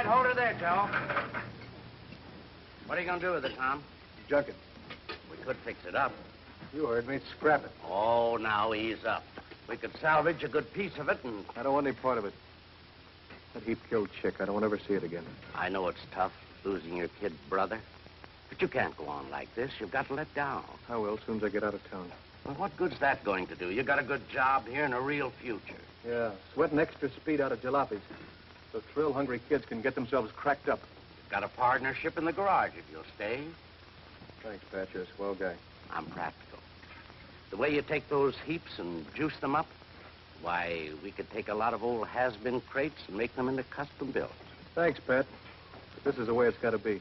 right, hold her there, Joe. What are you going to do with it, Tom? Junk it. We could fix it up. You heard me. Scrap it. Oh, now ease up. We could salvage a good piece of it and... I don't want any part of it. That heap-killed chick, I don't want to ever see it again. I know it's tough, losing your kid brother. But you can't go on like this. You've got to let down. I will, as soon as I get out of town. Well, what good's that going to do? You got a good job here and a real future. Yeah, sweating extra speed out of jalopies. So thrill-hungry kids can get themselves cracked up. Got a partnership in the garage if you'll stay. Thanks, Pat. You're a swell guy. I'm practical. The way you take those heaps and juice them up, why, we could take a lot of old has-been crates and make them into custom builds. Thanks, Pat. But this is the way it's got to be.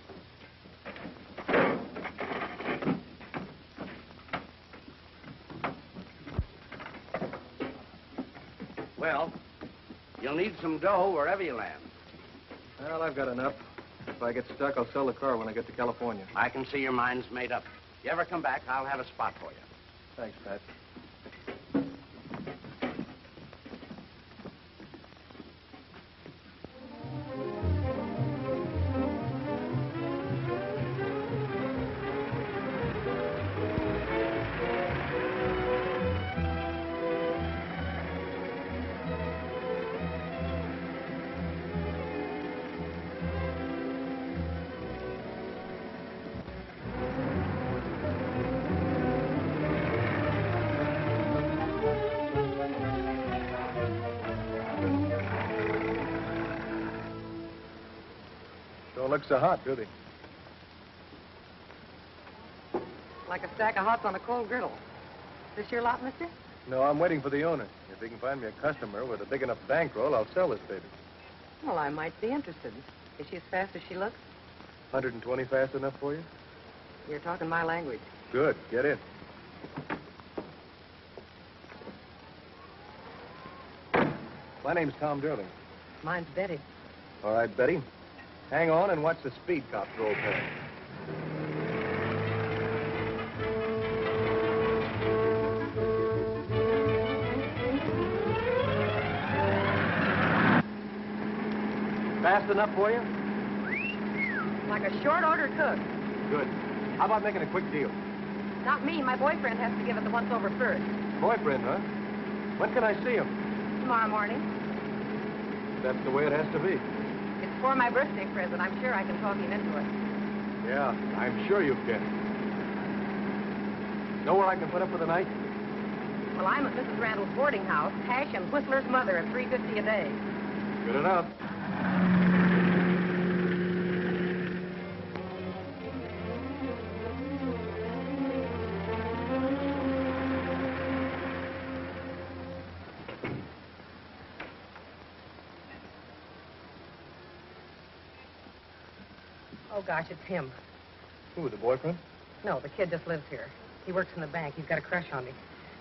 Well, you'll need some dough wherever you land. Well, I've got enough. If I get stuck, I'll sell the car when I get to California. I can see your mind's made up. If you ever come back, I'll have a spot for you. Thanks, Pat. Don't look so hot, do they? Like a stack of hots on a cold griddle. Is this your lot, mister? No, I'm waiting for the owner. If he can find me a customer with a big enough bankroll, I'll sell this baby. Well, I might be interested. Is she as fast as she looks? 120 fast enough for you? You're talking my language. Good. Get in. My name's Tom Durling. Mine's Betty. All right, Betty. Hang on and watch the speed cops roll past. Fast enough for you? Like a short order cook. Good. How about making a quick deal? Not me. My boyfriend has to give it the once-over first. Boyfriend, huh? When can I see him? Tomorrow morning. That's the way it has to be. It's for my birthday present. I'm sure I can talk him into it. Yeah, I'm sure you can. Know where I can put up for the night? Well, I'm at Mrs. Randall's boarding house. Hash and Whistler's mother at $3.50 a day. Good enough. Oh, gosh, it's him. Who, the boyfriend? No, the kid just lives here. He works in the bank. He's got a crush on me.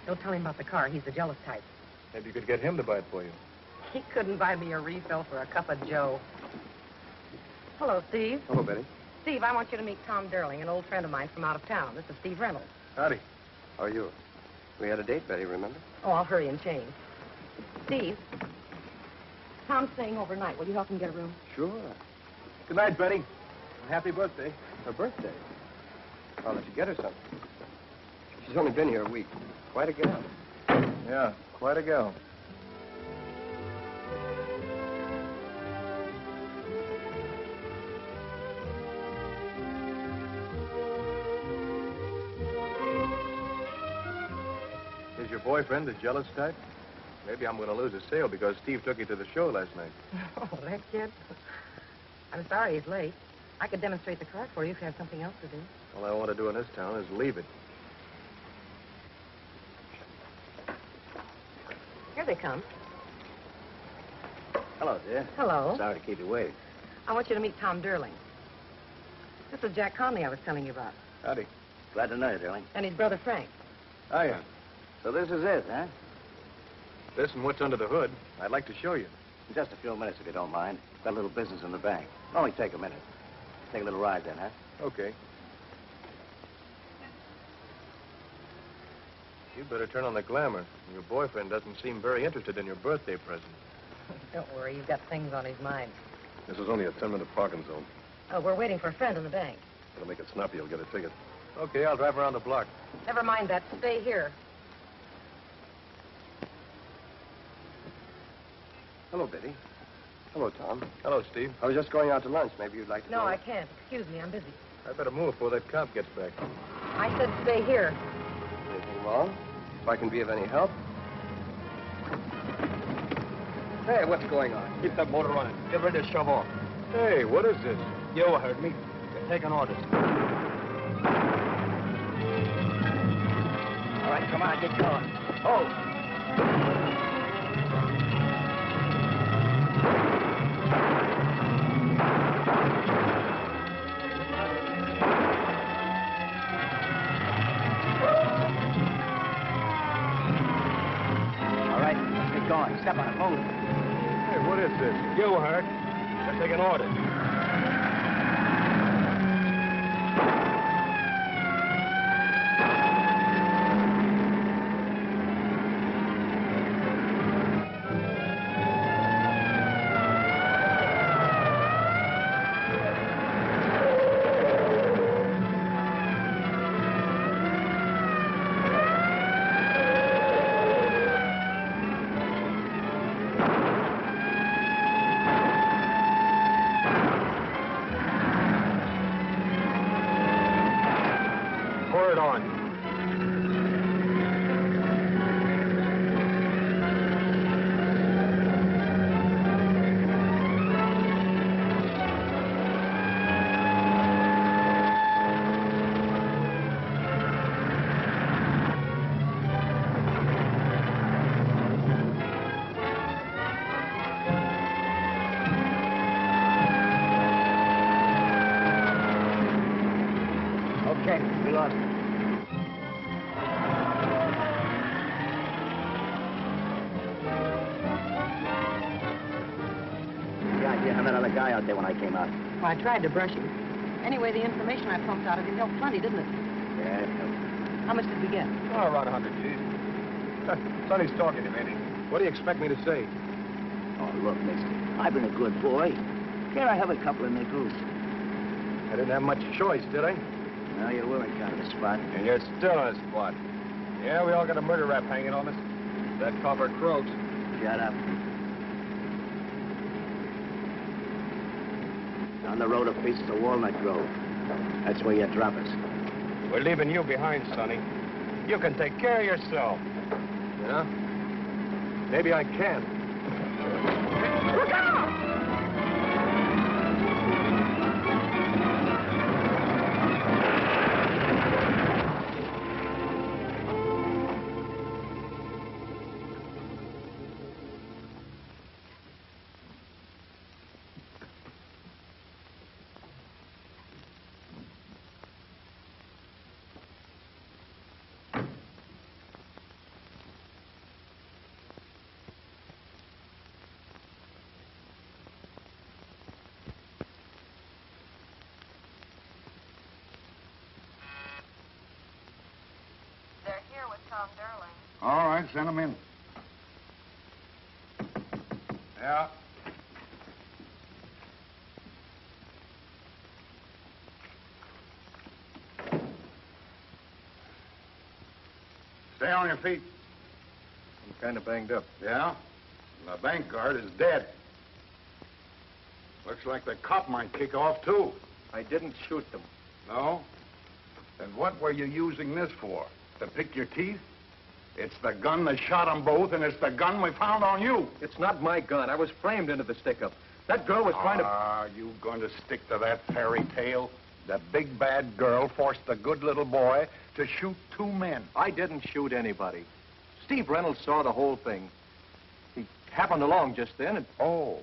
Don't tell him about the car. He's the jealous type. Maybe you could get him to buy it for you. He couldn't buy me a refill for a cup of Joe. Hello, Steve. Hello, Betty. Steve, I want you to meet Tom Durling, an old friend of mine from out of town. This is Steve Reynolds. Howdy. How are you? We had a date, Betty, remember? Oh, I'll hurry and change. Steve, Tom's staying overnight. Will you help him get a room? Sure. Good night, Betty. Happy birthday. Her birthday. I'll let you get her something. She's only been here a week. Quite a gal. Yeah, quite a gal. Is your boyfriend the jealous type? Maybe I'm going to lose a sale because Steve took you to the show last night. Oh, that kid? I'm sorry he's late. I could demonstrate the car for you if you had something else to do. All I want to do in this town is leave it. Here they come. Hello, dear. Hello. Sorry to keep you waiting. I want you to meet Tom Durling. This is Jack Conley I was telling you about. Howdy. Glad to know you, Durling. And his brother Frank. Hiya. So this is it, huh? This and what's under the hood, I'd like to show you. In just a few minutes, if you don't mind. Got a little business in the bank. Only take a minute. Take a little ride then, huh? Okay. You better turn on the glamour. Your boyfriend doesn't seem very interested in your birthday present. Don't worry, you've got things on his mind. This is only a 10-minute parking zone. Oh, we're waiting for a friend in the bank. It'll make it snappy. You'll get a ticket. Okay, I'll drive around the block. Never mind that. Stay here. Hello, Biddy. Hello, Tom. Hello, Steve. I was just going out to lunch. Maybe you'd like to No, go? I can't. Excuse me, I'm busy. I better move before that cop gets back. I said stay here. Anything wrong? If I can be of any help? Hey, what's going on? Keep that motor running. Get ready to shove off. Hey, what is this? You heard me. You're taking orders. All right, come on, get going. Oh! All right, let's get going. Step on it, move. Hey, what is this? You heard. You're taking orders. Pour it on. Okay, we lost it. God, you have another guy out there when I came out. Well, I tried to brush him. Anyway, the information I pumped out of him helped plenty, didn't it? Yeah, it helped. How much did we get? Oh, around 100 G's. Sonny's talking to me. What do you expect me to say? Oh, look, mister, I've been a good boy. Can't I have a couple of nickels? I didn't have much choice, did I? No, you were in kind of a spot. And you're still in a spot. Yeah, we all got a murder rap hanging on us. That copper croaks. Shut up. Down the road a piece of Walnut Grove. That's where you drop us. We're leaving you behind, Sonny. You can take care of yourself. Yeah? Maybe I can. Look out! They're here with Tom Durling. All right, send them in. Yeah. Stay on your feet. I'm kind of banged up. Yeah? The bank guard is dead. Looks like the cop might kick off, too. I didn't shoot them. No? Then what were you using this for? To pick your teeth? It's the gun that shot them both, and it's the gun we found on you. It's not my gun. I was framed into the stick-up. That girl was trying to... Are you going to stick to that fairy tale? The big bad girl forced the good little boy to shoot two men. I didn't shoot anybody. Steve Reynolds saw the whole thing. He happened along just then and... Oh,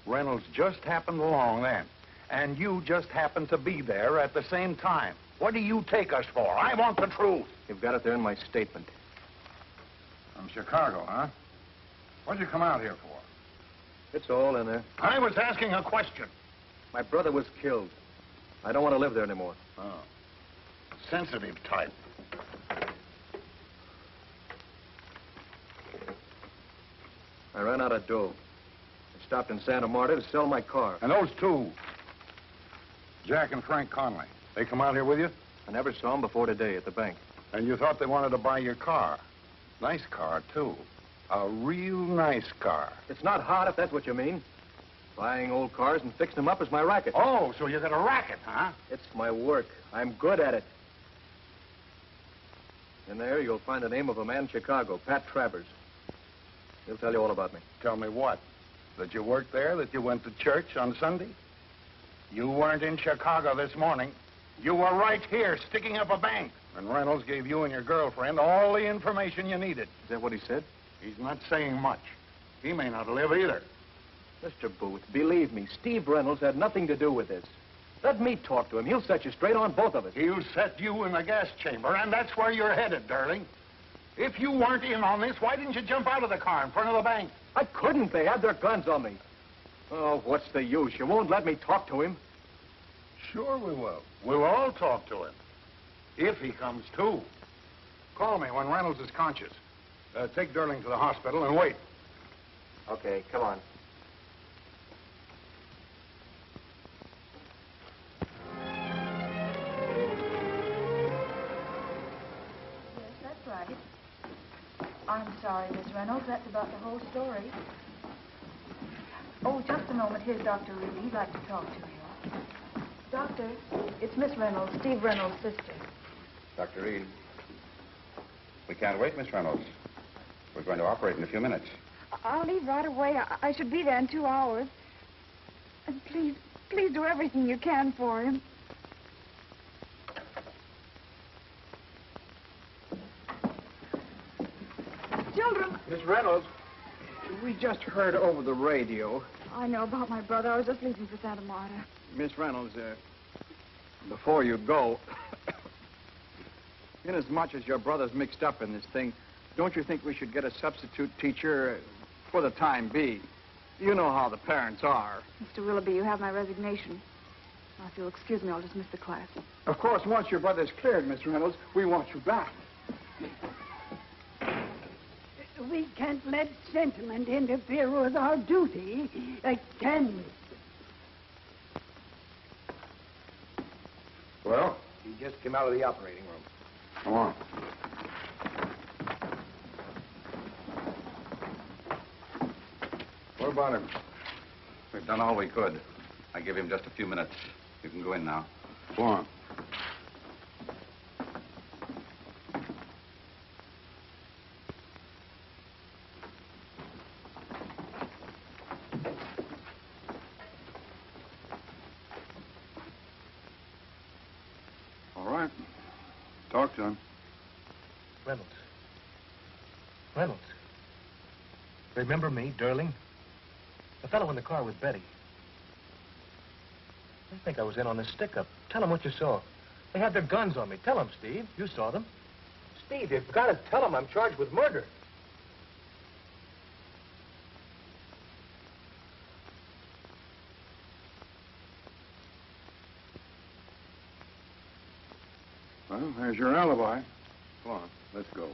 Reynolds just happened along then. And you just happened to be there at the same time. What do you take us for? I want the truth. You've got it there in my statement. From Chicago, huh? What'd you come out here for? It's all in there. I was asking a question. My brother was killed. I don't want to live there anymore. Oh. Sensitive type. I ran out of dough. I stopped in Santa Marta to sell my car. And those two, Jack and Frank Conley, they come out here with you? I never saw them before today at the bank. And you thought they wanted to buy your car. Nice car, too. A real nice car. It's not hot, if that's what you mean. Buying old cars and fixing them up is my racket. Oh, so you got a racket, huh? It's my work. I'm good at it. In there, you'll find the name of a man in Chicago, Pat Travers. He'll tell you all about me. Tell me what? That you worked there, that you went to church on Sunday? You weren't in Chicago this morning. You were right here, sticking up a bank. And Reynolds gave you and your girlfriend all the information you needed. Is that what he said? He's not saying much. He may not live either. Mr. Booth, believe me, Steve Reynolds had nothing to do with this. Let me talk to him. He'll set you straight on both of us. He'll set you in the gas chamber, and that's where you're headed, Durling. If you weren't in on this, why didn't you jump out of the car in front of the bank? I couldn't. They had their guns on me. Oh, what's the use? You won't let me talk to him. Sure we will. We'll all talk to him. If he comes to. Call me when Reynolds is conscious. Take Durling to the hospital and wait. Okay, come on. Yes, that's right. I'm sorry, Miss Reynolds. That's about the whole story. Oh, just a moment. Here's Dr. Reed. He'd like to talk to you. Doctor, it's Miss Reynolds, Steve Reynolds' sister. Dr. Reed, we can't wait, Miss Reynolds. We're going to operate in a few minutes. I'll leave right away. I should be there in 2 hours. And please do everything you can for him. Children. Miss Reynolds, we just heard over the radio. I know about my brother. I was just leaving for Santa Marta. Miss Reynolds, before you go, inasmuch as your brother's mixed up in this thing, don't you think we should get a substitute teacher for the time being? You know how the parents are. Mr. Willoughby, you have my resignation. Now, if you'll excuse me, I'll dismiss the class. Of course, once your brother's cleared, Miss Reynolds, we want you back. We can't let sentiment interfere with our duty, can we? Well? He just came out of the operating room. Come on. What about him? We've done all we could. I give him just a few minutes. You can go in now. Go on. All right. Talk to him. Reynolds. Reynolds. Remember me, Durling? The fellow in the car with Betty. I think I was in on this stick-up. Tell him what you saw. They had their guns on me. Tell him, Steve. You saw them. Steve, you've got to tell him I'm charged with murder. Well, there's your alibi. Come on, let's go.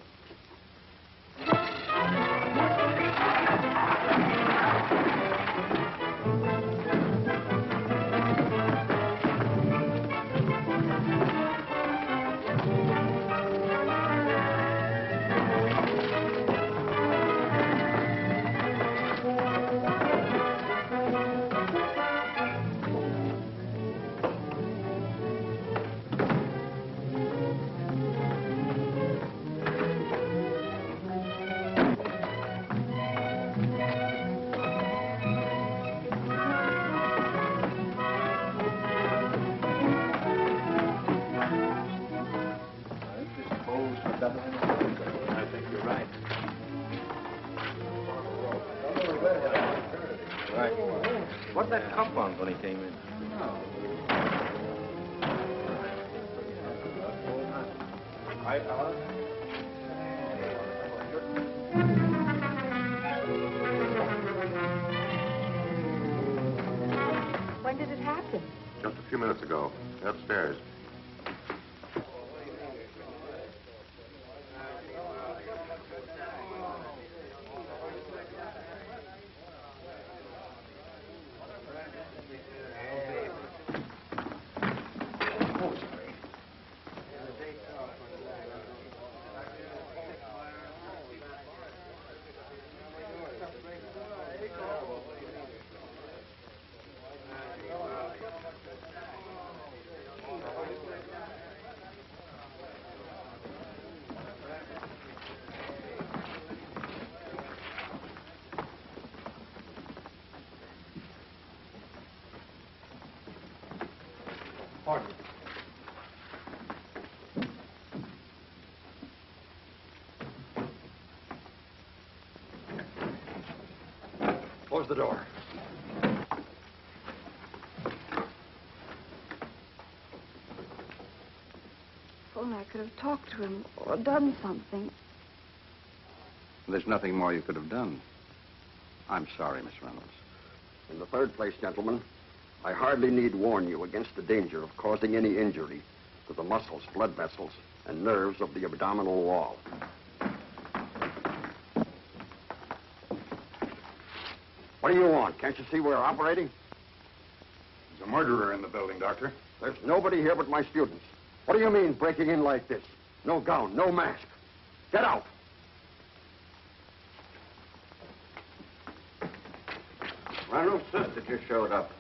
I think you're right. Right. What'd that cup on when he came in? Hi, fella. When did it happen? Just a few minutes ago. Upstairs. Pardon. Close the door. If only I could have talked to him or done something. There's nothing more you could have done. I'm sorry, Miss Reynolds. In the third place, gentlemen, I hardly need warn you against the danger of causing any injury to the muscles, blood vessels, and nerves of the abdominal wall. What do you want? Can't you see we're operating? There's a murderer in the building, Doctor. There's nobody here but my students. What do you mean, breaking in like this? No gown, no mask. Get out! Reynolds' sister just showed up.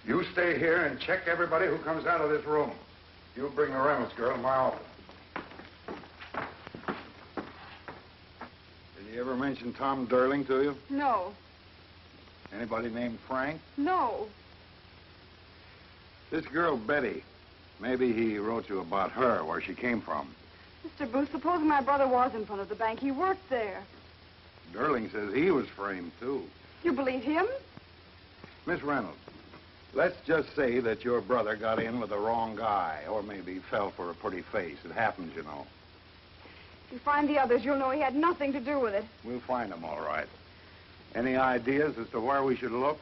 You stay here and check everybody who comes out of this room. You bring the Reynolds girl to my office. Did he ever mention Tom Durling to you? No. Anybody named Frank? No. This girl, Betty. Maybe he wrote you about her, where she came from. Mr. Booth, supposing my brother was in front of the bank. He worked there. Durling says he was framed, too. You believe him? Miss Reynolds, let's just say that your brother got in with the wrong guy, or maybe fell for a pretty face. It happens, you know. If you find the others, you'll know he had nothing to do with it. We'll find them, all right. Any ideas as to where we should look?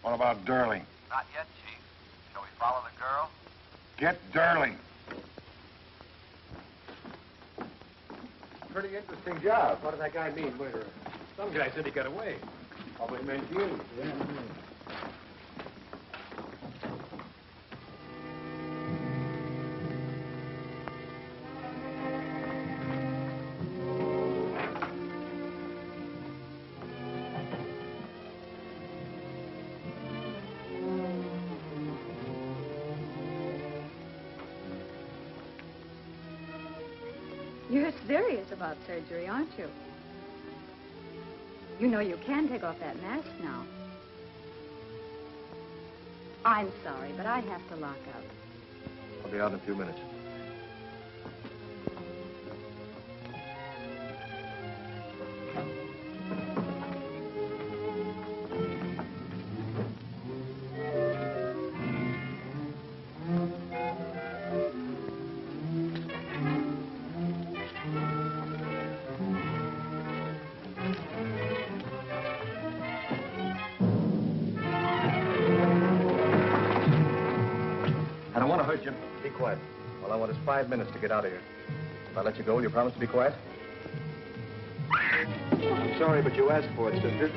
What about Durling? Not yet, Chief. Shall we follow the girl? Get Durling. Pretty interesting job. What did that guy mean, murderer? Some guy said he got away. Probably meant you. Yeah. You're serious about surgery, aren't you? You know you can take off that mask now. I'm sorry, but I have to lock up. I'll be out in a few minutes. Be quiet. All I want is 5 minutes to get out of here. If I let you go, will you promise to be quiet? I'm sorry, but you asked for it, sister.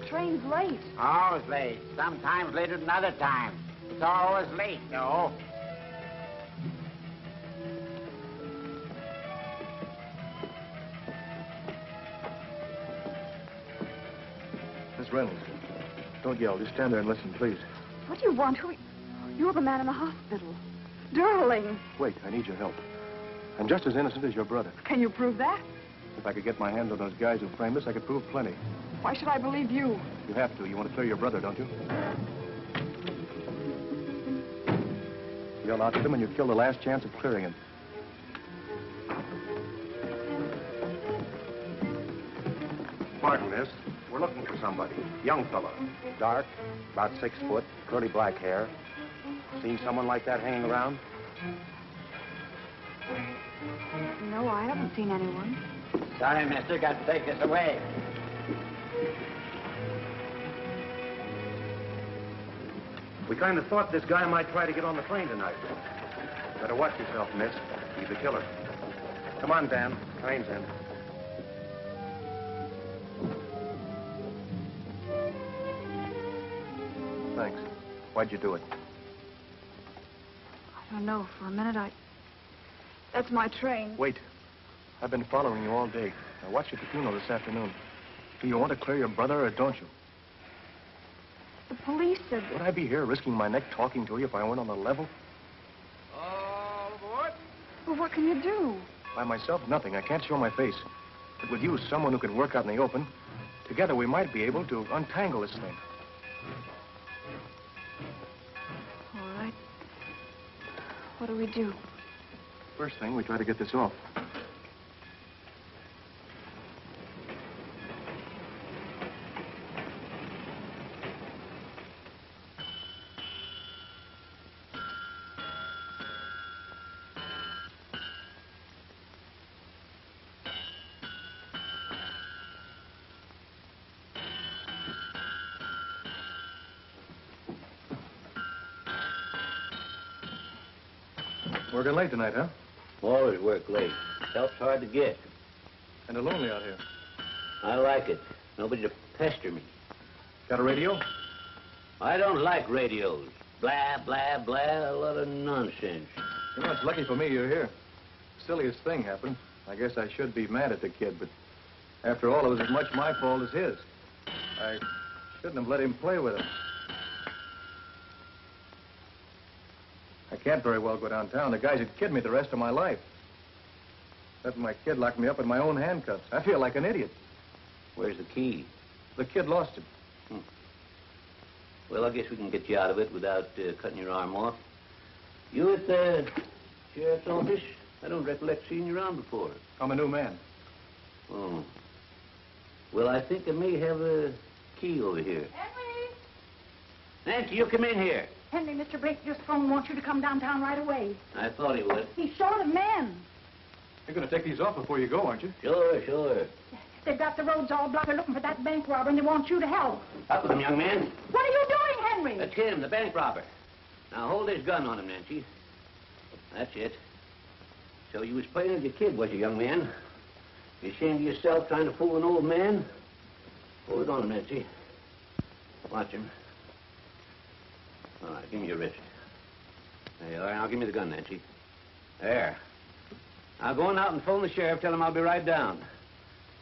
Train's late. Always late. Sometimes later than other times. It's always late, no. Miss Reynolds, don't yell. Just stand there and listen, please. What do you want? You're the man in the hospital. Durling. Wait, I need your help. I'm just as innocent as your brother. Can you prove that? If I could get my hands on those guys who framed us, I could prove plenty. Why should I believe you? You have to. You want to clear your brother, don't you? You'll out him and you kill the last chance of clearing him. Pardon, miss. We're looking for somebody. Young fellow. Dark, about 6 foot, curly black hair. Seen someone like that hanging around? No, I haven't seen anyone. Sorry, mister. Got to take this away. We kind of thought this guy might try to get on the plane tonight. Better watch yourself, miss. He's a killer. Come on, Dan. Train's in. Thanks. Why'd you do it? I don't know. For a minute, That's my train. Wait. I've been following you all day. I watched you at the funeral this afternoon. Do you want to clear your brother, or don't you? The police said... Would I be here risking my neck talking to you if I went on the level? All aboard. Well, what can you do? By myself, nothing. I can't show my face. But with you, someone who can work out in the open, together we might be able to untangle this thing. All right. What do we do? First thing, we try to get this off. Working late tonight, huh? Always work late. Help's hard to get. Kind of lonely out here. I like it. Nobody to pester me. Got a radio? I don't like radios. Blah, blah, blah, a lot of nonsense. You know, it's lucky for me you're here. Silliest thing happened. I guess I should be mad at the kid, but after all, it was as much my fault as his. I shouldn't have let him play with it. I can't very well go downtown. The guys would kid me the rest of my life. Letting my kid lock me up in my own handcuffs. I feel like an idiot. Where's the key? The kid lost it. Well, I guess we can get you out of it without cutting your arm off. You at the sheriff's office? I don't recollect seeing you around before. I'm a new man. Oh. Well, I think I may have a key over here. Henry! Nancy, you come in here. Henry, Mr. Blake just phoned, wants you to come downtown right away. I thought he would. He's short of men. You're going to take these off before you go, aren't you? Sure, sure. They've got the roads all blocked. They're looking for that bank robber, and they want you to help. Up with him, young man. What are you doing, Henry? That's him, the bank robber. Now, hold his gun on him, Nancy. That's it. So you was playing with your kid, was you, young man? You ashamed of yourself trying to fool an old man? Hold it on him, Nancy. Watch him. All right, give me your wrist. There you are. Now give me the gun, Nancy. There. Now go on out and phone the sheriff. Tell him I'll be right down.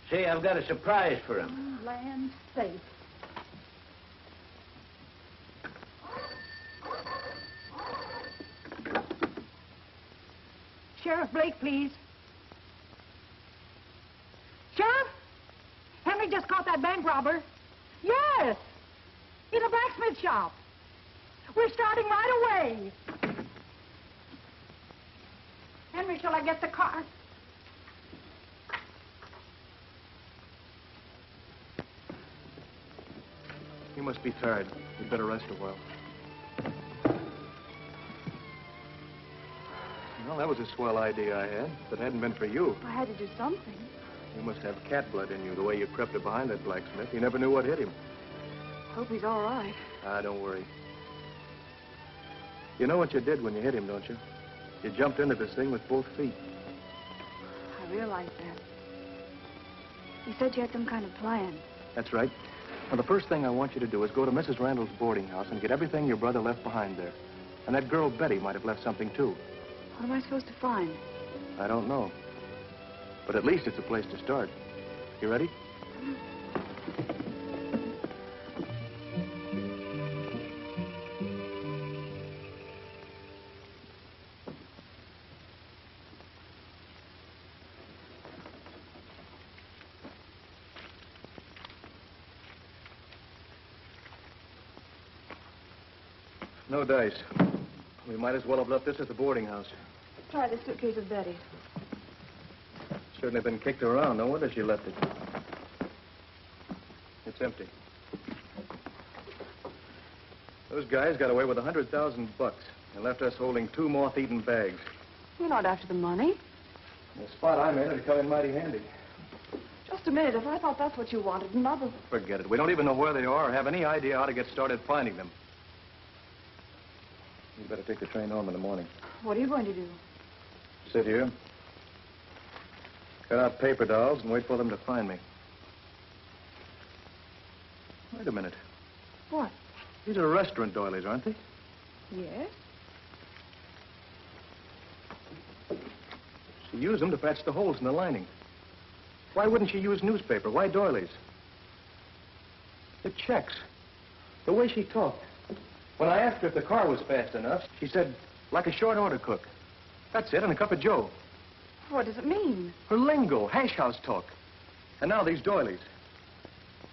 Say, I've got a surprise for him. Oh, land safe. Sheriff Blake, please. Sheriff? Henry just caught that bank robber. Yes! In a blacksmith shop. We're starting right away. Henry, shall I get the car? You must be tired. You'd better rest a while. Well, that was a swell idea I had. If it hadn't been for you. I had to do something. You must have cat blood in you, the way you crept up behind that blacksmith. You never knew what hit him. Hope he's all right. Ah, don't worry. You know what you did when you hit him, don't you? You jumped into this thing with both feet. I realized that. You said you had some kind of plan. That's right. Now, the first thing I want you to do is go to Mrs. Randall's boarding house and get everything your brother left behind there. And that girl, Betty, might have left something, too. What am I supposed to find? I don't know. But at least it's a place to start. You ready? No dice. We might as well have left this at the boarding house. Try the suitcase of Betty's. Certainly been kicked around. No wonder she left it. It's empty. Those guys got away with $100,000 and left us holding 2 moth-eaten bags. You're not after the money. The spot I'm in would come in mighty handy. Just a minute. If I thought that's what you wanted, Mother... Forget it. We don't even know where they are or have any idea how to get started finding them. You better take the train home in the morning. What are you going to do? Sit here. Cut out paper dolls and wait for them to find me. Wait a minute. What? These are restaurant doilies, aren't they? Yes? She used them to patch the holes in the lining. Why wouldn't she use newspaper? Why doilies? The checks. The way she talked. When I asked her if the car was fast enough, she said, like a short order cook. That's it, and a cup of joe. What does it mean? Her lingo, hash house talk. And now these doilies.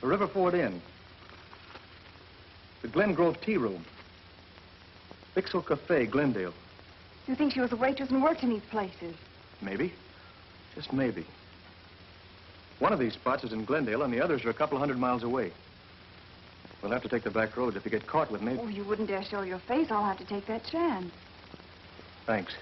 The Riverford Inn. The Glen Grove Tea Room. Bixel Cafe, Glendale. You think she was a waitress and worked in these places? Maybe. Just maybe. One of these spots is in Glendale, and the others are a couple 100 miles away. We'll have to take the back roads. If you get caught with me... Oh, you wouldn't dare show your face. I'll have to take that chance. Thanks.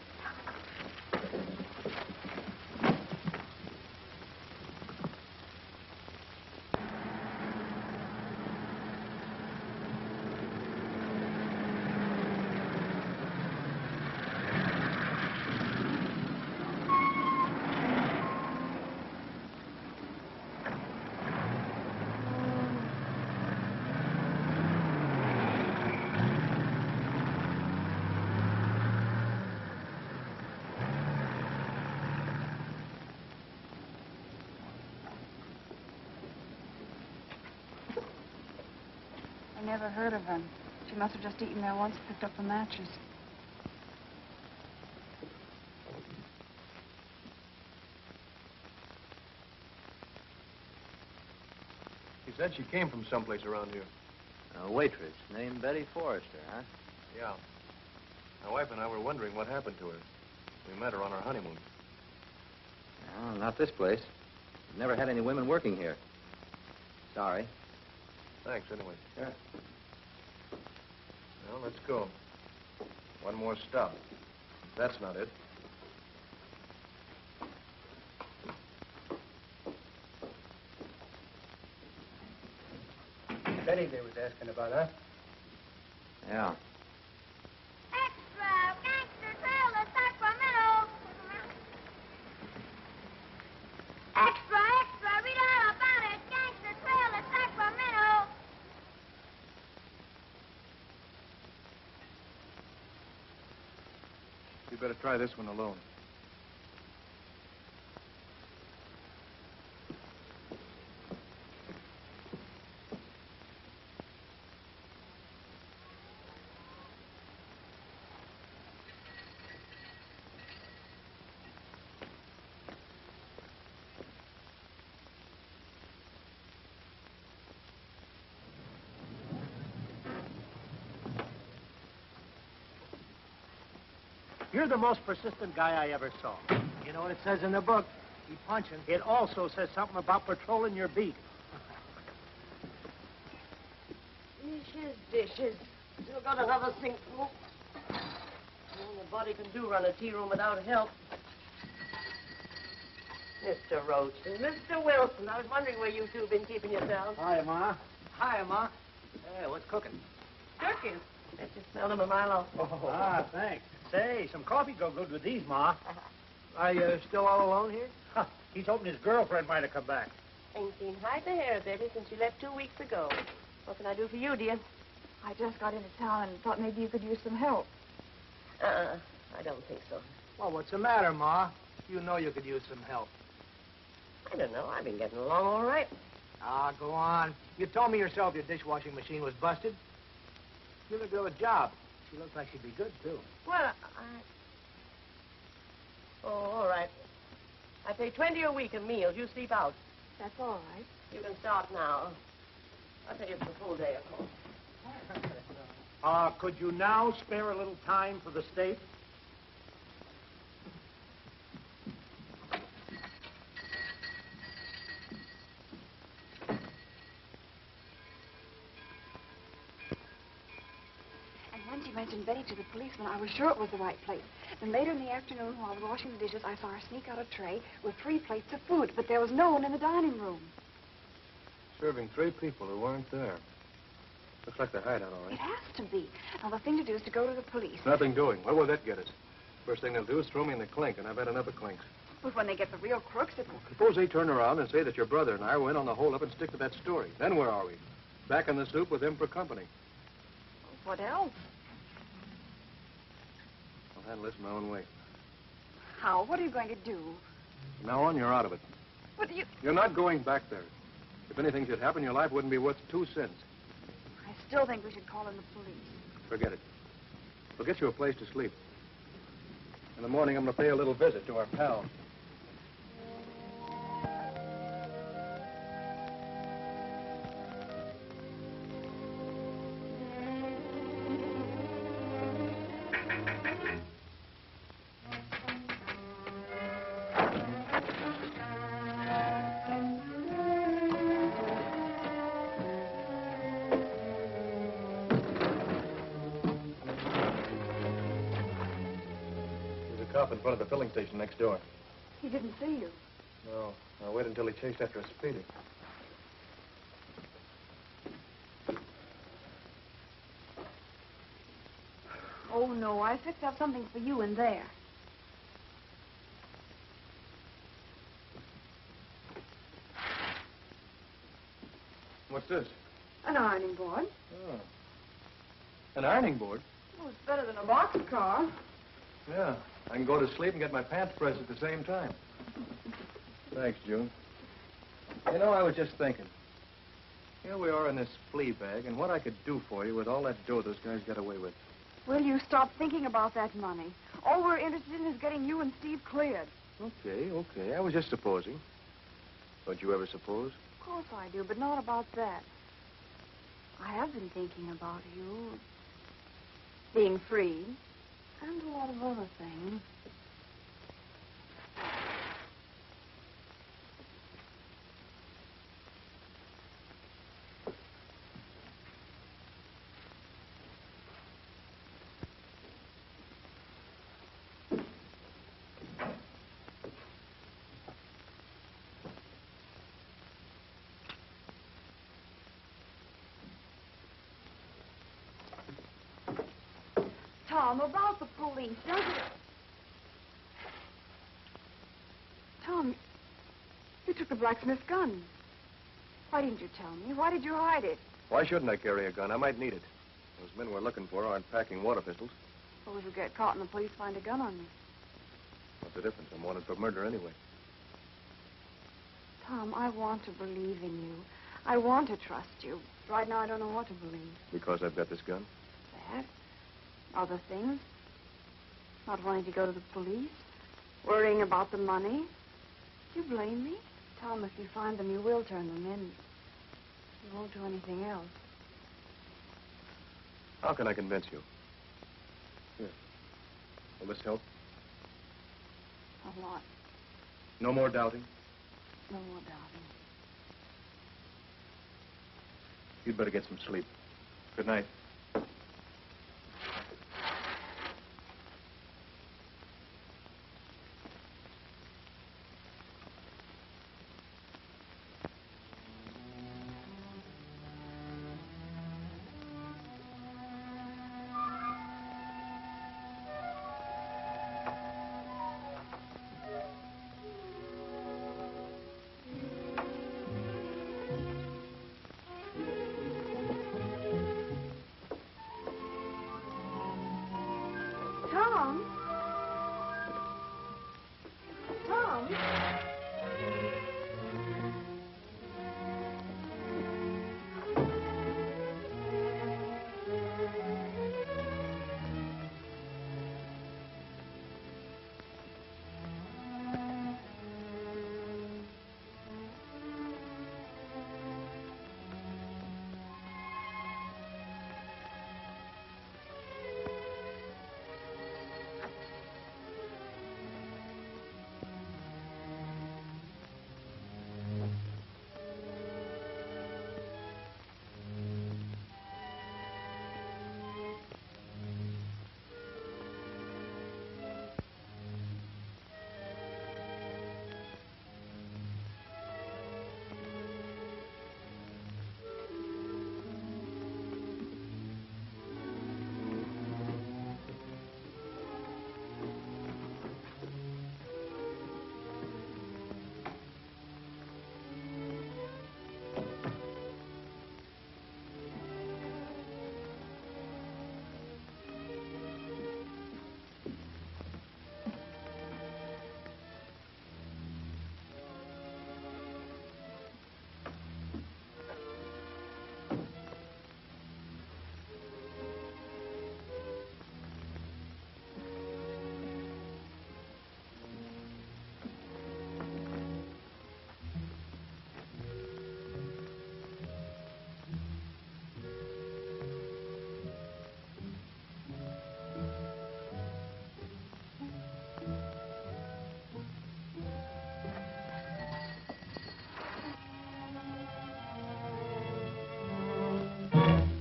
I never heard of her. She must have just eaten there once and picked up the matches. She said she came from someplace around here. A waitress named Betty Forrester, huh? Yeah. My wife and I were wondering what happened to her. We met her on our honeymoon. No, not this place. We've never had any women working here. Sorry. Thanks, anyway. Yeah. Well, let's go. One more stop. That's not it. Betty they was asking about, huh? Yeah. Extra! Gangster trail to Sacramento! Extra, extra! Read all about it! Gangster trail to Sacramento! You better try this one alone. You're the most persistent guy I ever saw. You know what it says in the book? Keep punching. It also says something about patrolling your beat. Dishes. Still got another sink full. Nobody can do run a tea room without help. Mr. Roachton, Mr. Wilson, I was wondering where you two been keeping yourselves. Hi, Ma. Hi, Ma. Hey, what's cooking? Turkeys. Bet you smelled them a mile off. Ah, thanks. Say, some coffee go good with these, Ma. Are you still all alone here? Huh. He's hoping his girlfriend might have come back. Ain't seen hide the hair, Betty, since you left 2 weeks ago. What can I do for you, dear? I just got into town and thought maybe you could use some help. I don't think so. Well, what's the matter, Ma? You know you could use some help. I don't know. I've been getting along all right. Ah, go on. You told me yourself your dishwashing machine was busted. Give the girl a job. She looks like she'd be good, too. Well, Oh, all right. I pay 20 a week in meals. You sleep out. That's all right. You can start now. I'll pay you for the full day, of course. Could you now spare a little time for the state? And once you mentioned Betty ID to the policeman, I was sure it was the right place. Then later in the afternoon, while I was washing the dishes, I saw her sneak out a tray with 3 plates of food, but there was no one in the dining room. Serving 3 people who weren't there. Looks like the hideout, all right. It has to be. Now, the thing to do is to go to the police. Nothing doing. Where will that get us? First thing they'll do is throw me in the clink, and I've had enough of clinks. But when they get the real crooks, it will... Suppose they turn around and say that your brother and I were in on the hold-up and stick to that story. Then where are we? Back in the soup with him for company. What else? I'll handle this my own way. How? What are you going to do? From now on, you're out of it. But you... You're not going back there. If anything should happen, your life wouldn't be worth 2 cents. I still think we should call in the police. Forget it. We'll get you a place to sleep. In the morning, I'm going to pay a little visit to our pal. In front of the filling station next door. He didn't see you. No. I'll wait until he chased after a speedy. Oh, no. I fixed up something for you in there. What's this? An ironing board. Oh. An ironing board? Well, it's better than a boxcar. Yeah. I can go to sleep and get my pants pressed at the same time. Thanks, June. You know, I was just thinking. Here we are in this flea bag, and what I could do for you with all that dough those guys got away with. Will you stop thinking about that money? All we're interested in is getting you and Steve cleared. Okay. I was just supposing. Don't you ever suppose? Of course I do, but not about that. I have been thinking about you being free. And a lot of other things. Tom, about the police, don't you... Tom, you took the blacksmith's gun. Why didn't you tell me? Why did you hide it? Why shouldn't I carry a gun? I might need it. Those men we're looking for aren't packing water pistols. Suppose you get caught and the police find a gun on you. What's the difference? I'm wanted for murder anyway. Tom, I want to believe in you. I want to trust you. Right now, I don't know what to believe. Because I've got this gun? That? Other things? Not wanting to go to the police? Worrying about the money? Do you blame me? Tom, if you find them, you will turn them in. You won't do anything else. How can I convince you? Here. Will this help? A lot. No more doubting? No more doubting. You'd better get some sleep. Good night.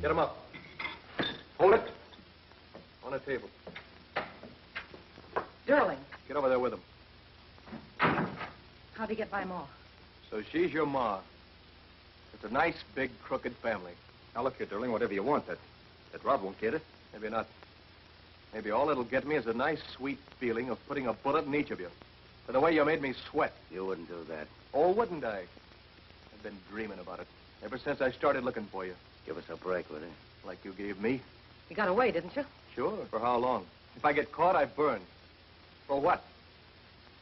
Get him up. Hold it. On the table. Durling, Get over there with him. how'd he get by Ma? So she's your ma. It's a nice, big, crooked family. Now, look here, Durling, whatever you want, that Rob won't get it. Maybe not. Maybe all it'll get me is a nice, sweet feeling of putting a bullet in each of you. For the way you made me sweat. You wouldn't do that. Oh, wouldn't I? I've been dreaming about it ever since I started looking for you. Give us a break with it. Like you gave me. You got away, didn't you? Sure. For how long? If I get caught, I burn. For what?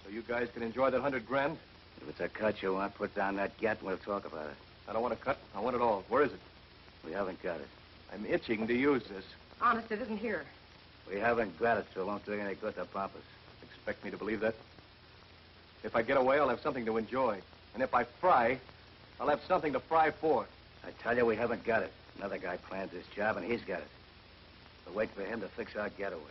So you guys can enjoy that $100,000? If it's a cut you want, put down that gat and we'll talk about it. I don't want a cut. I want it all. Where is it? We haven't got it. I'm itching to use this. Honest, it isn't here. We haven't got it, so it won't do any good to pump us. Expect me to believe that? If I get away, I'll have something to enjoy. And if I fry, I'll have something to fry for. I tell you, we haven't got it. Another guy planned this job, and he's got it. We'll wait for him to fix our getaway.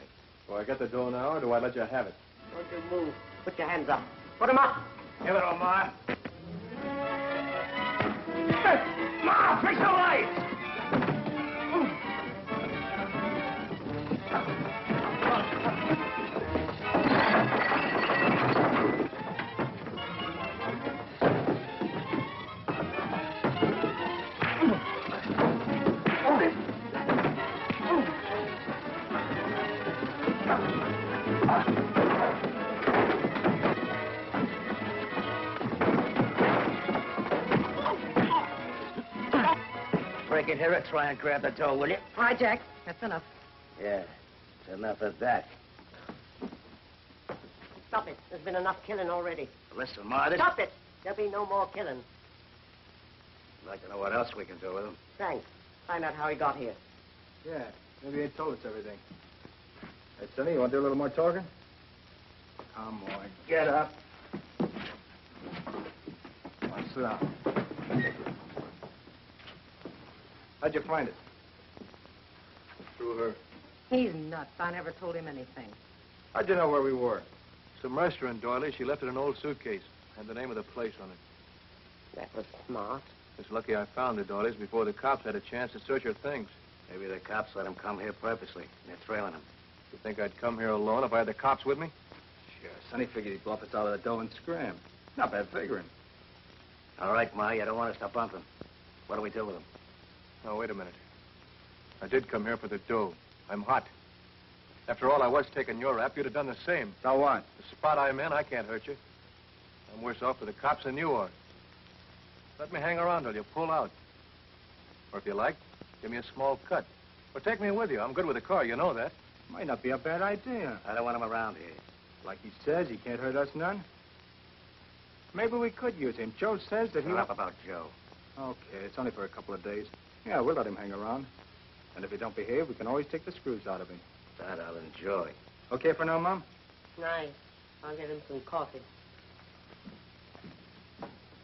Do I get the dough now, or do I let you have it? Don't you move. Put your hands up. Put 'em up. Give it on, Ma. Ma, fix the lights! Break in here and try and grab the dough, will you? All right, Jack. That's enough. Yeah, it's enough of that. Stop it. There's been enough killing already. Listen, Ma, this... Stop it. There'll be no more killing. I'd like to know what else we can do with him. Thanks. Find out how he got here. Yeah, maybe he told us everything. Hey, Sonny, you want to do a little more talking? Come on, get up. Come on, sit down. How'd you find it? Through her. He's nuts. I never told him anything. How'd you know where we were? Some restaurant, Doily. She left it in an old suitcase. Had the name of the place on it. That was smart. It's lucky I found it, Doilies, before the cops had a chance to search her things. Maybe the cops let him come here purposely, and they're trailing him. You think I'd come here alone if I had the cops with me? Sure, Sonny figured he'd bluff us out of the dough and scram. Not bad figuring. All right, Ma, you don't want us to bump him. What do we do with him? Oh, wait a minute. I did come here for the dough. I'm hot. After all, I was taking your rap. You'd have done the same. So what? The spot I'm in, I can't hurt you. I'm worse off for the cops than you are. Let me hang around till you pull out. Or if you like, give me a small cut. Or take me with you. I'm good with a car, you know that. Might not be a bad idea. I don't want him around here. Like he says, he can't hurt us none. Maybe we could use him. Joe says that he... Shut up about Joe. Okay, it's only for a couple of days. Yeah, we'll let him hang around. And if he don't behave, we can always take the screws out of him. That I'll enjoy. Okay for now, Mom? Nice. I'll get him some coffee.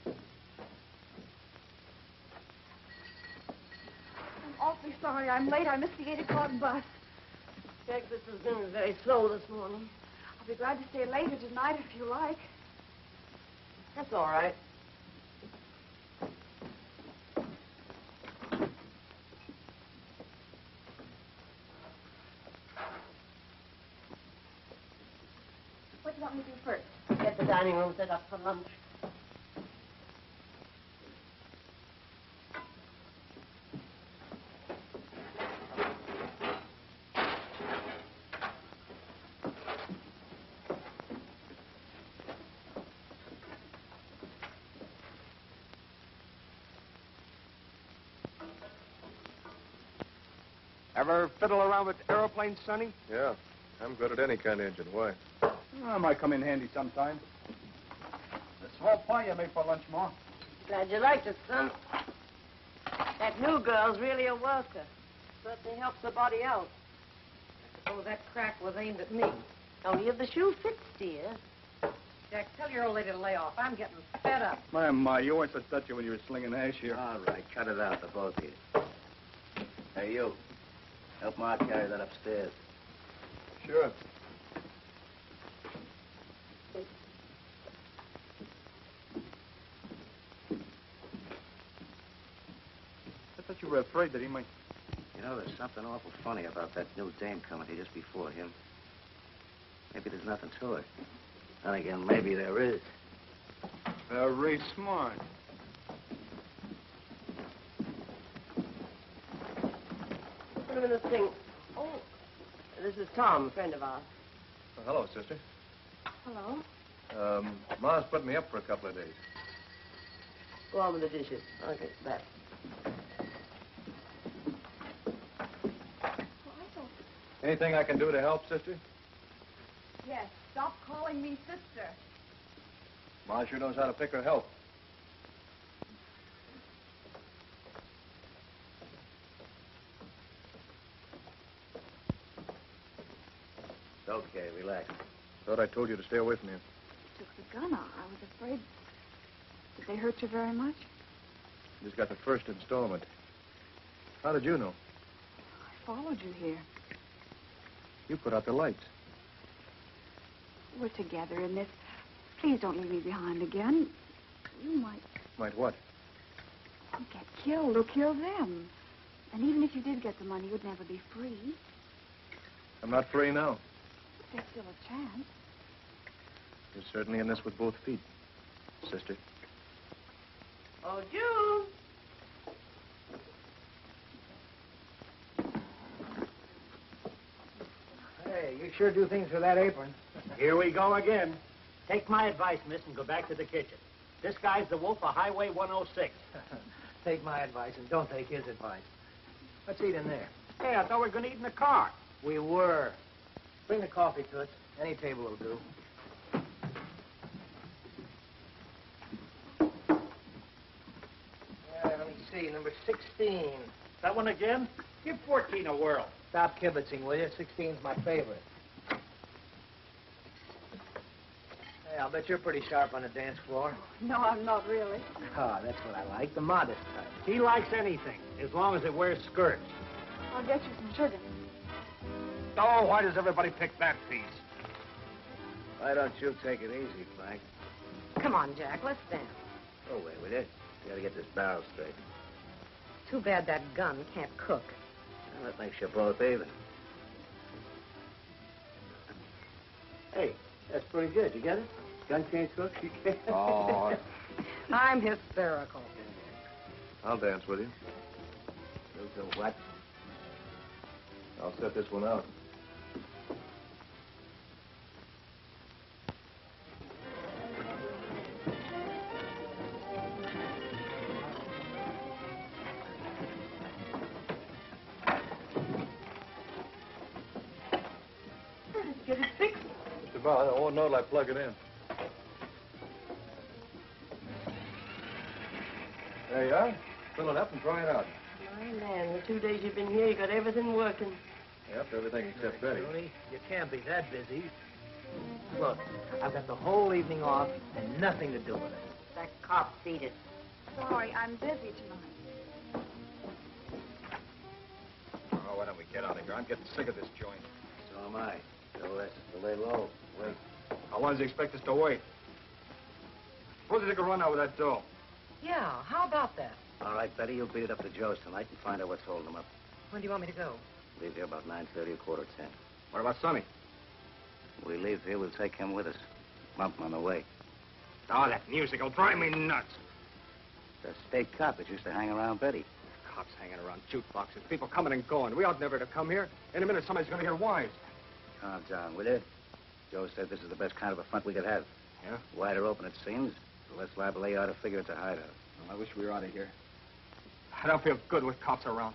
I'm awfully sorry I'm late. I missed the 8 o'clock bus. Breakfast has been very slow this morning. I'll be glad to stay later tonight if you like. That's all right. What do you want me to do first? Get the dining room set up for lunch. Ever fiddle around with aeroplanes, Sonny? Yeah. I'm good at any kind of engine. Why? Oh, might come in handy sometime. The small pie you made for lunch, Ma. Glad you liked it, son. That new girl's really a worker. Certainly helps the body out. I suppose that crack was aimed at me. Only if the shoe fits, dear. Jack, tell your old lady to lay off. I'm getting fed up. Ma, you weren't so touchy when you were slinging hash here. All right, cut it out, the both of you. Hey, you. Help Ma carry that upstairs. Sure. I thought you were afraid that he might... know, there's something awful funny about that new dame coming here just before him. Maybe there's nothing to it. Then again, maybe there is. Very smart. Put him in this thing. Oh, this is Tom, a friend of ours. Oh, hello, sister. Hello? Ma's put me up for a couple of days. Go on with the dishes. I'll get back. Anything I can do to help, sister? Yes, stop calling me sister. Ma sure knows how to pick her help. It's okay, relax. Thought I told you to stay away from him. Took the gun out. I was afraid. Did they hurt you very much? Just got the first installment. How did you know? I followed you here. You put out the lights. We're together in this. Please don't leave me behind again. You might Might what? get killed or kill them. And even if you did get the money, you'd never be free. I'm not free now. There's still a chance. You're certainly in this with both feet, sister. Oh, June! Hey, you sure do things with that apron. Here we go again. Take my advice, miss, and go back to the kitchen. This guy's the wolf of Highway 106. Take my advice and don't take his advice. Let's eat in there. Hey, I thought we were going to eat in the car. We were. Bring the coffee, Toots. Any table will do. Let me see, number 16. That one again? Give 14 a whirl. Stop kibitzing, will you? 16's my favorite. Hey, I'll bet you're pretty sharp on the dance floor. No, I'm not really. Ah, that's what I like, the modest type. He likes anything, as long as it wears skirts. I'll get you some sugar. Oh, why does everybody pick that piece? Why don't you take it easy, Frank? Come on, Jack, let's dance. Oh, wait with it. You gotta get this barrel straight. Too bad that gun can't cook. Well, that makes you both even. Hey, that's pretty good. You get it? Gun can't cook, you can't. Oh. I'm hysterical. I'll dance with you. You'll do what? I'll set this one out. Get it fixed. Just about. I won't know till I plug it in. There you are. Fill it up and try it out. My man, the 2 days you've been here, you got everything working. Yep, everything except Betty. Tony, you can't be that busy. Look, I've got the whole evening off and nothing to do with it. That cop beat it. Sorry, I'm busy tonight. Oh, why don't we get out of here? I'm getting sick of this joint. So am I. So let's lay low. Wait. How long does he expect us to wait? Suppose they could run out with that dough. Yeah, how about that? All right, Betty, you'll beat it up to Joe's tonight and find out what's holding him up. When do you want me to go? Leave here about 9:30 or 9:45. What about Sonny? When we leave here, we'll take him with us. Bump him on the way. Oh, that music will drive me nuts. The state cop that used to hang around Betty. Cops hanging around jukeboxes, people coming and going. We ought never to come here. In a minute, somebody's going to hear wise. Calm down, will you? Joe said this is the best kind of a front we could have. Yeah? Wider open, it seems. The less liable they are to figure it's a hideout. Well, I wish we were out of here. I don't feel good with cops around.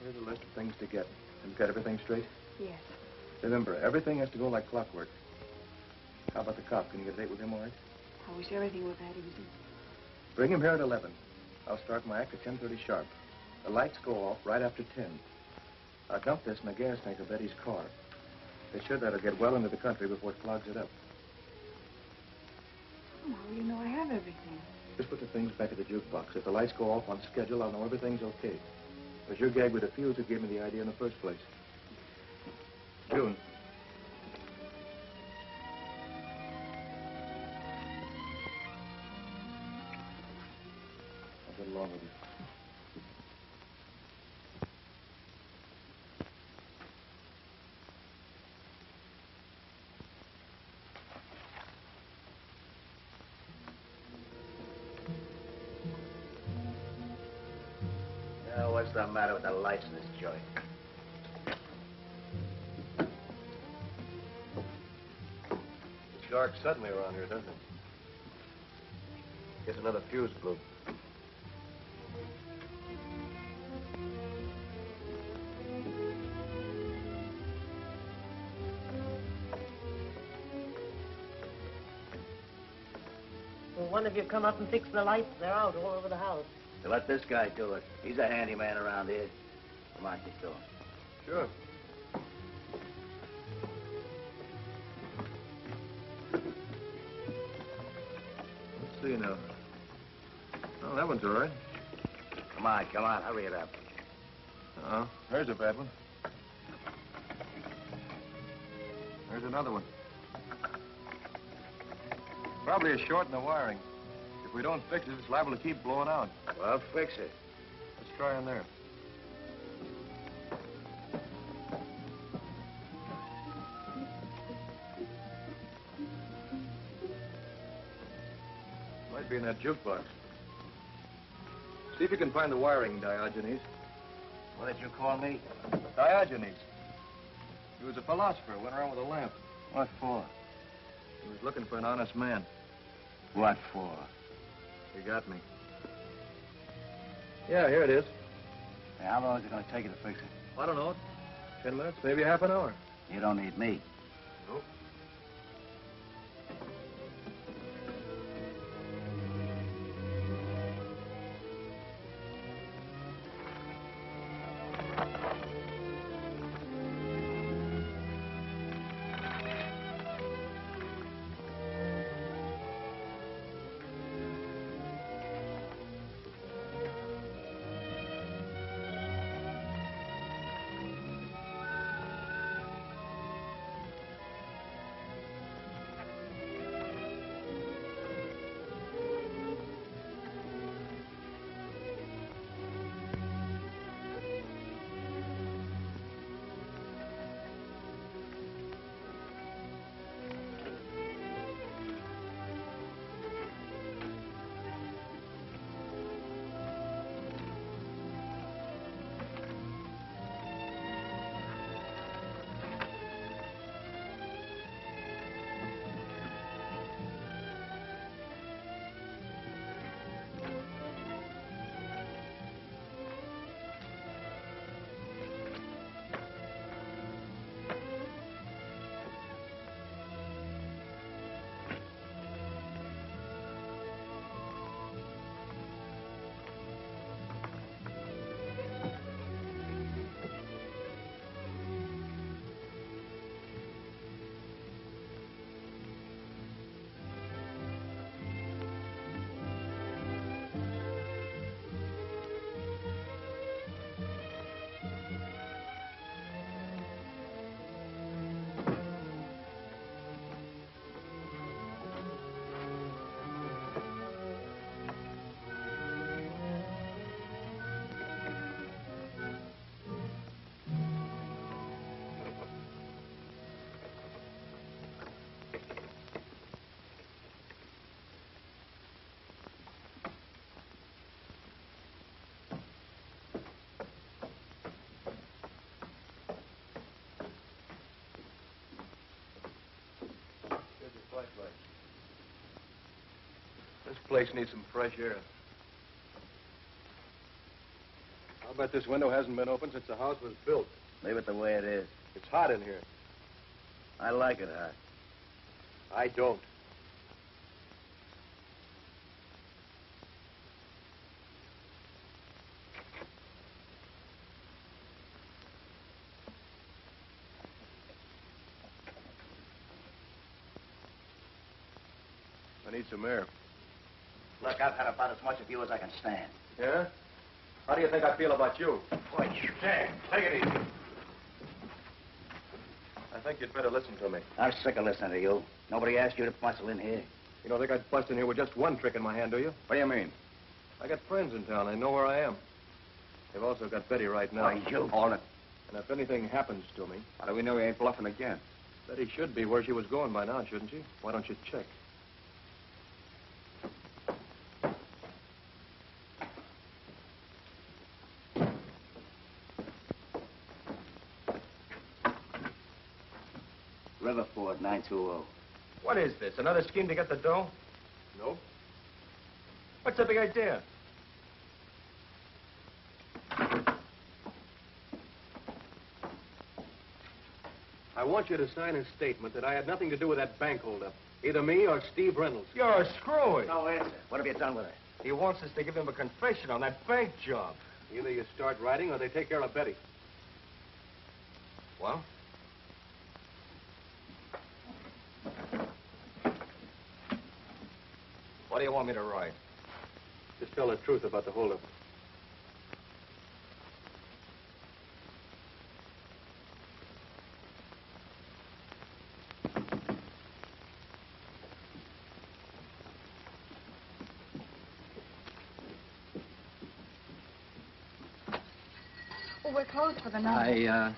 Here's a list of things to get. Have you got everything straight? Yes. Remember, everything has to go like clockwork. How about the cop? Can you get a date with him all right? I wish everything were that easy. Bring him here at 11. I'll start my act at 10:30 sharp. The lights go off right after 10. I'll dump this in the gas tank of Betty's car. They should that'll get well into the country before it clogs it up. Oh, how do you know I have everything? Just put the things back at the jukebox. If the lights go off on schedule, I'll know everything's okay. It was your gag with the fuse that gave me the idea in the first place. June, along with you. Now, what's the matter with the lights in this joint? It's dark suddenly around here, doesn't it? Guess another fuse blew. Will one of you come up and fix the lights? They're out all over the house. So let this guy do it. He's a handyman around here. Come on, get going. Sure. Let's see now. Oh, that one's all right. Come on, hurry it up. Uh-oh. There's a bad one. There's another one. Probably a short in the wiring. If we don't fix it, it's liable to keep blowing out. Well, fix it. Let's try on there. Might be in that jukebox. See if you can find the wiring, Diogenes. What did you call me? Diogenes. He was a philosopher, went around with a lamp. What for? He was looking for an honest man. What for? He got me. Yeah, here it is. Hey, how long is it going to take you to fix it? I don't know. 10 minutes, maybe half an hour. You don't need me. Nope. This place needs some fresh air. I'll bet this window hasn't been opened since the house was built. Leave it the way it is. It's hot in here. I like it hot. I don't. I need some air. Look, I've had about as much of you as I can stand. Yeah? How do you think I feel about you? Boy, Hey, take it easy. I think you'd better listen to me. I'm sick of listening to you. Nobody asked you to bustle in here. You don't think I'd bust in here with just one trick in my hand, do you? What do you mean? I got friends in town. I know where I am. They've also got Betty right now. Why, you hold it. And if anything happens to me... How do we know he ain't bluffing again? Betty should be where she was going by now, shouldn't she? Why don't you check? Riverford, 920. What is this? Another scheme to get the dough? No. What's the big idea? I want you to sign a statement that I had nothing to do with that bank holdup. Either me or Steve Reynolds. You're screwy. No answer. What have you done with it? He wants us to give him a confession on that bank job. Either you start writing or they take care of Betty. Well? What do you want me to write? Just tell the truth about the holdup. Oh, we're closed for the night.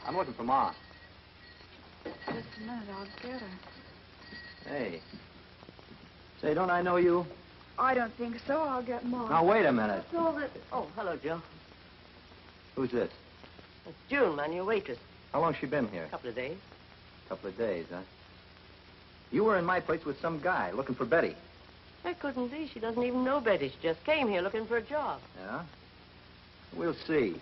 I'm looking for Ma. Just a minute, I'll get her. Hey. Say, don't I know you? I don't think so. I'll get Mom. Now, wait a minute. That's all that... Oh, hello, Joe. Who's this? It's June, man, your waitress. How long's she been here? A couple of days. Couple of days, huh? You were in my place with some guy looking for Betty. That couldn't be. She doesn't even know Betty. She just came here looking for a job. Yeah? We'll see.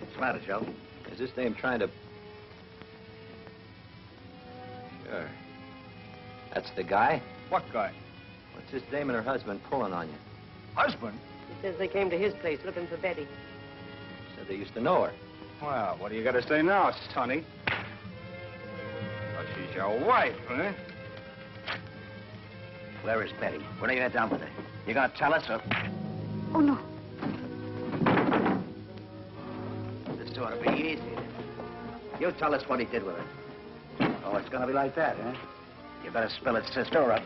What's the matter, Joe? Is this dame trying to... Sure. That's the guy? What guy? What's this dame and her husband pulling on you? Husband? He says they came to his place looking for Betty. Said they used to know her. Well, what do you got to say now, Sonny? Oh, she's your wife, huh? Where is Betty? What are you done with her? You gonna tell us or... Oh, no. This ought to be easy. You tell us what he did with her. Oh, it's gonna be like that, huh? You better spill it, sister, or...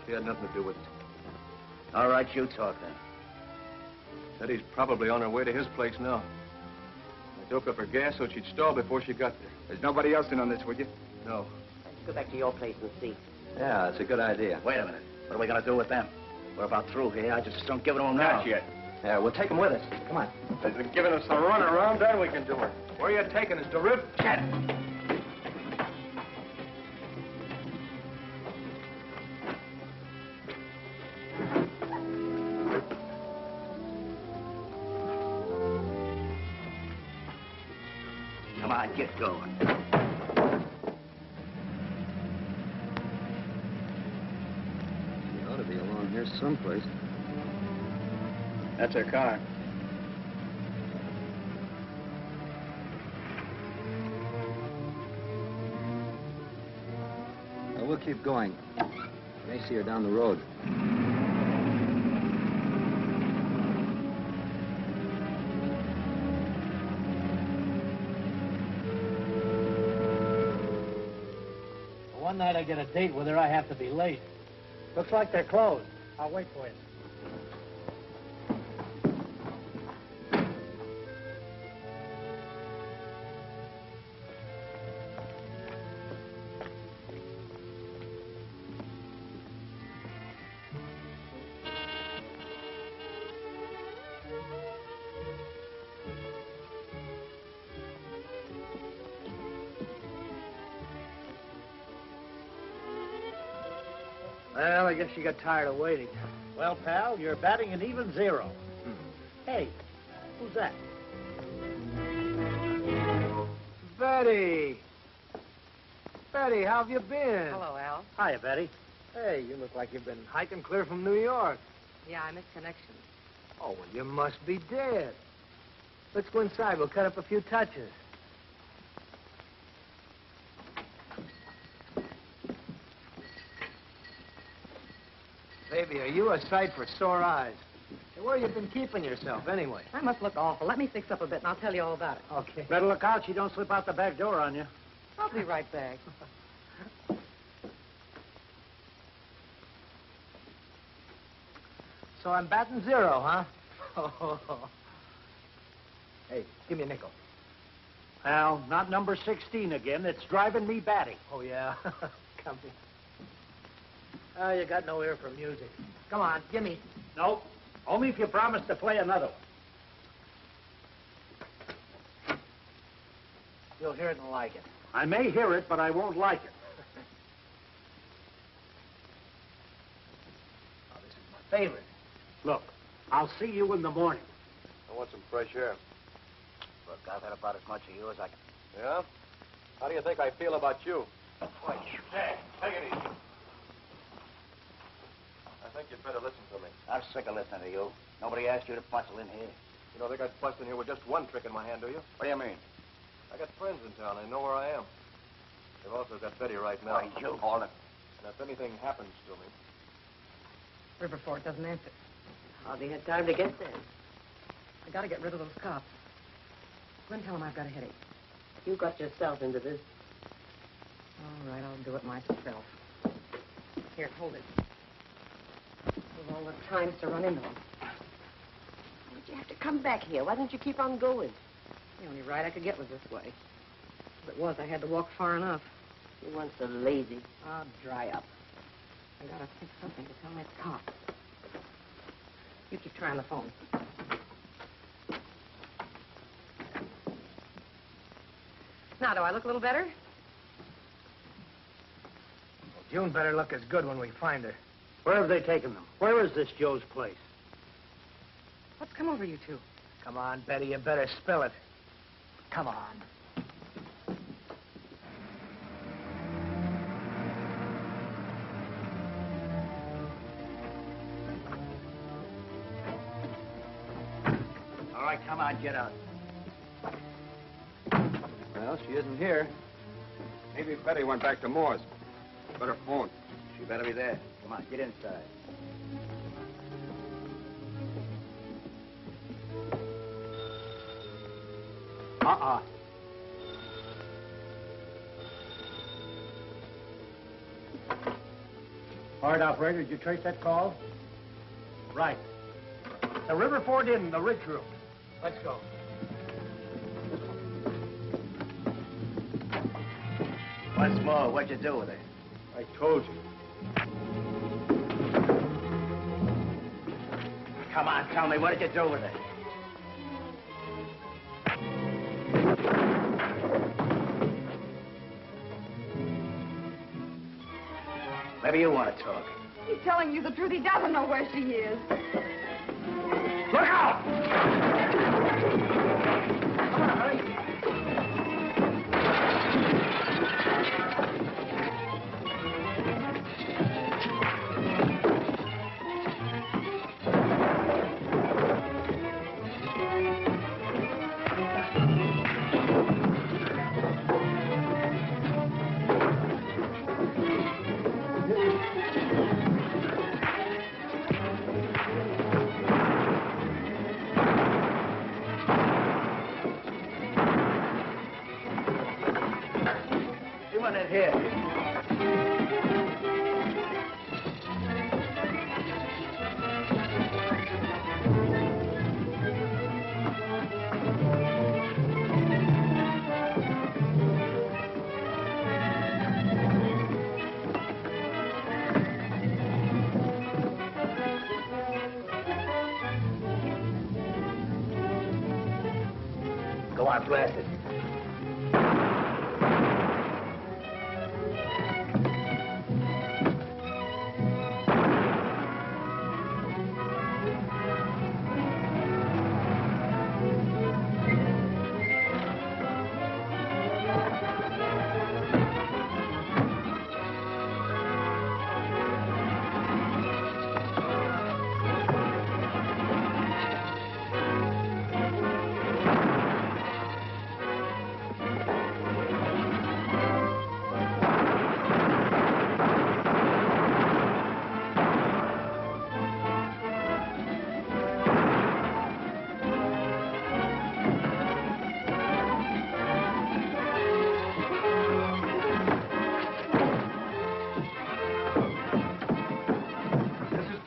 She had nothing to do with it. All right, you talk then. Betty's probably on her way to his place now. I doped up her gas so she'd stall before she got there. There's nobody else in on this, would you? No. Let's go back to your place and see. Yeah, that's a good idea. Wait a minute. What are we gonna do with them? We're about through here. I just don't give it to them now. Not yet. Yeah, we'll take them with us. Come on. If they're giving us the run around, then we can do it. Where are you taking us, to Rip? Shut Come on, get going. She ought to be along here someplace. That's her car. Well, we'll keep going. May see her down the road. One night I get a date with her, I have to be late. Looks like they're closed. I'll wait for you. Well, I guess you got tired of waiting. Well, pal, you're batting an even 0. Hey, who's that? Betty! Betty, how have you been? Hello, Al. Hiya, Betty. Hey, you look like you've been hiking clear from New York. Yeah, I missed connections. Oh, well, you must be dead. Let's go inside. We'll cut up a few touches. Baby, are you a sight for sore eyes? Where you been keeping yourself, anyway? I must look awful. Let me fix up a bit, and I'll tell you all about it. Okay. Better look out she don't slip out the back door on you. I'll be right back. So I'm batting 0, huh? Hey, give me a nickel. Well, not number 16 again. It's driving me batty. Oh, yeah? Come here. Oh, you got no ear for music. Come on, give me. Nope. Only if you promise to play another one. You'll hear it and like it. I may hear it, but I won't like it. Oh, this is my favorite. Look, I'll see you in the morning. I want some fresh air. Look, I've had about as much of you as I can. Yeah? How do you think I feel about you? Hey, take it easy. I think you'd better listen to me. I'm sick of listening to you. Nobody asked you to bustle in here. You don't think I'd bust in here with just one trick in my hand, do you? What do you mean? I got friends in town. They know where I am. They've also got Betty right now. Why, you call it. And if anything happens to me... Riverford doesn't answer. Hardly had time to get there. I gotta get rid of those cops. Go and tell them I've got a headache. You got yourself into this. All right, I'll do it myself. Here, hold it. With all the times to run into them. Why'd you have to come back here? Why didn't you keep on going? The only ride I could get was this way. If it was, I had to walk far enough. You weren't so lazy. Oh, dry up. I gotta think something to tell that cop. You keep trying the phone. Now, do I look a little better? Well, June better look as good when we find her. Where have they taken them? Where is this Joe's place? What's come over you two? Come on, Betty, you better spill it. Come on. All right, come on, get out. Well, she isn't here. Maybe Betty went back to Moore's. Better phone. She better be there. Come on, get inside. Uh-uh. All right, operator, did you trace that call? Right. The Riverford Inn, the Ridge Room. Let's go. Once more, what'd you do with her? I told you. Come on, tell me, what did you do with her? Maybe you want to talk. He's telling you the truth. He doesn't know where she is. Look out! Come on, hurry. Go on, blast it.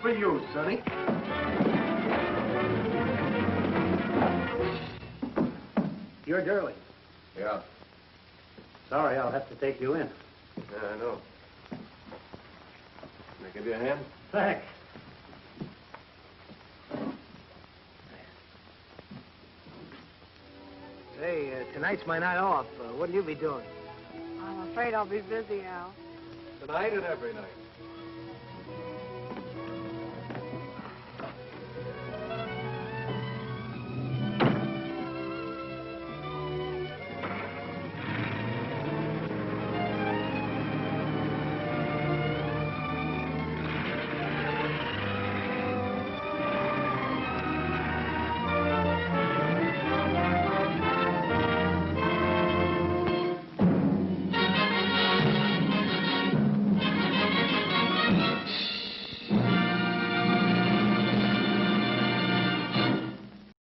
for you, Sonny. You're Durling. Yeah. Sorry, I'll have to take you in. Yeah, I know. Can I give you a hand? Thanks. Hey, tonight's my night off. What'll you be doing? I'm afraid I'll be busy, Al. Tonight and every night.